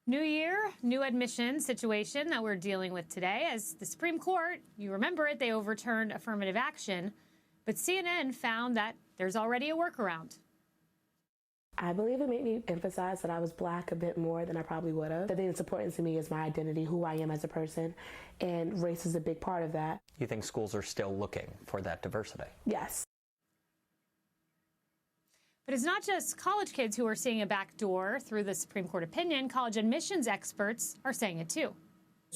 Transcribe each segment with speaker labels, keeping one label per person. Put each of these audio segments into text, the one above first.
Speaker 1: New year, new admission situation that we're dealing with today. As the Supreme Court, you remember it, they overturned affirmative action. But CNN found that there's already a workaround.
Speaker 2: I believe it made me emphasize that I was Black a bit more than I probably would have. The thing that's important to me is my identity, who I am as a person, and race is a big part of that.
Speaker 3: You think schools are still looking for that diversity?
Speaker 2: Yes.
Speaker 1: But it's not just college kids who are seeing a backdoor through the Supreme Court opinion. College admissions experts are saying it too.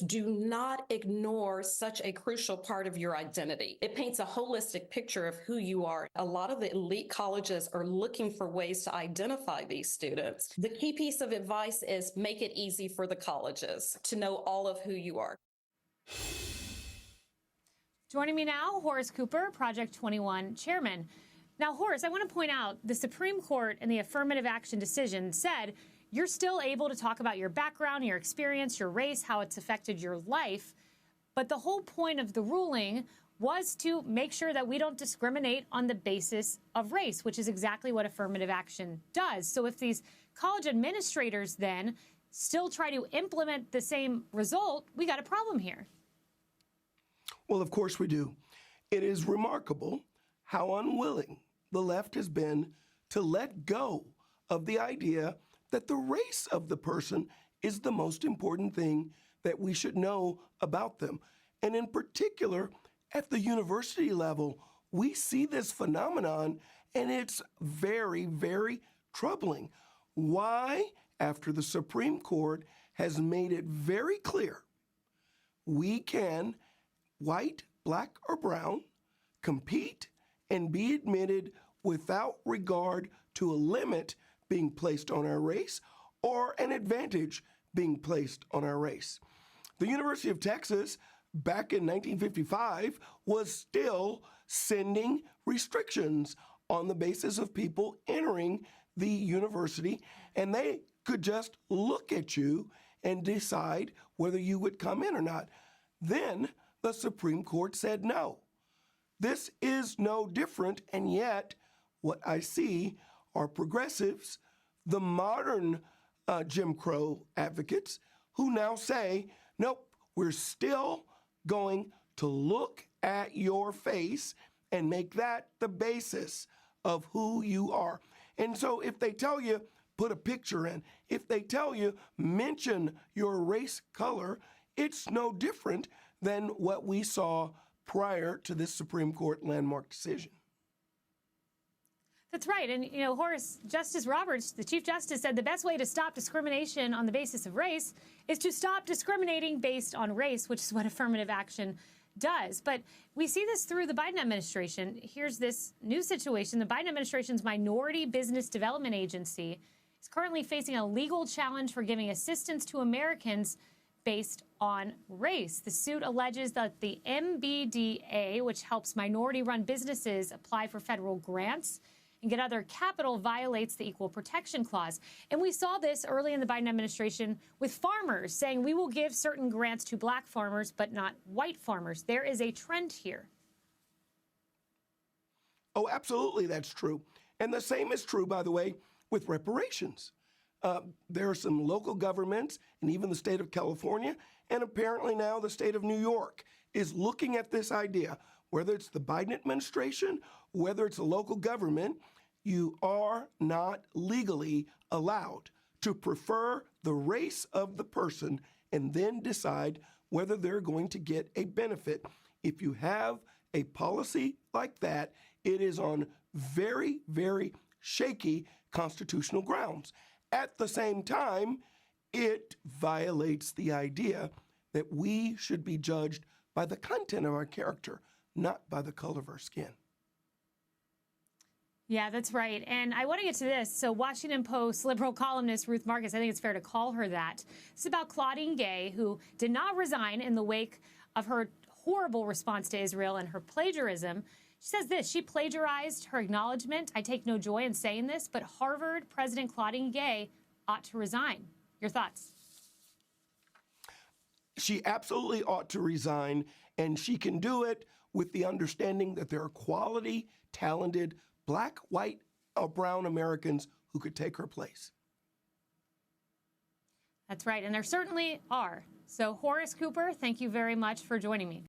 Speaker 4: Do not ignore such a crucial part of your identity. It paints a holistic picture of who you are. A lot of the elite colleges are looking for ways to identify these students. The key piece of advice is make it easy for the colleges to know all of who you are.
Speaker 1: Joining me now, Horace Cooper, Project 21 chairman. Now, Horace, I want to point out the Supreme Court in the affirmative action decision said you're still able to talk about your background, your experience, your race, how it's affected your life. But the whole point of the ruling was to make sure that we don't discriminate on the basis of race, which is exactly what affirmative action does. So if these college administrators then still try to implement the same result, we got a problem here.
Speaker 5: Well, of course we do. It is remarkable how unwilling the left has been to let go of the idea that the race of the person is the most important thing that we should know about them. And in particular, at the university level, we see this phenomenon, and it's very, very troubling. Why, after the Supreme Court has made it very clear we can, white, Black, or brown, compete and be admitted without regard to a limit being placed on our race or an advantage being placed on our race. The University of Texas, back in 1955, was still sending restrictions on the basis of people entering the university, and they could just look at you and decide whether you would come in or not. Then the Supreme Court said no. This is no different, and yet what I see are progressives, the modern Jim Crow advocates, who now say, nope, we're still going to look at your face and make that the basis of who you are. And so if they tell you, put a picture in, if they tell you, mention your race color, it's no different than what we saw prior to this Supreme Court landmark decision.
Speaker 1: That's right. And, you know, Horace, Justice Roberts, the Chief Justice, said the best way to stop discrimination on the basis of race is to stop discriminating based on race, which is what affirmative action does. But we see this through the Biden administration. Here's this new situation. The Biden administration's Minority Business Development Agency is currently facing a legal challenge for giving assistance to Americans based on race. The suit alleges that the MBDA, which helps minority-run businesses apply for federal grants and get other capital, violates the Equal Protection Clause. And we saw this early in the Biden administration with farmers saying we will give certain grants to Black farmers, but not white farmers. There is a trend here.
Speaker 5: Oh, absolutely, that's true. And the same is true, by the way, with reparations. There are some local governments, and even the state of California, and apparently now the state of New York is looking at this idea. Whether it's the Biden administration, whether it's a local government, you are not legally allowed to prefer the race of the person and then decide whether they're going to get a benefit. If you have a policy like that, it is on very, very shaky constitutional grounds. At the same time, it violates the idea that we should be judged by the content of our character, not by the color of our skin.
Speaker 1: Yeah, that's right. And I want to get to this. So Washington Post liberal columnist Ruth Marcus, I think it's fair to call her that. It's about Claudine Gay, who did not resign in the wake of her horrible response to Israel and her plagiarism. She says this, she plagiarized her acknowledgement. I take no joy in saying this, but Harvard President Claudine Gay ought to resign. Your thoughts?
Speaker 5: She absolutely ought to resign, and she can do it with the understanding that there are quality, talented, Black, white, or brown Americans who could take her place.
Speaker 1: That's right, and there certainly are. So Horace Cooper, thank you very much for joining me.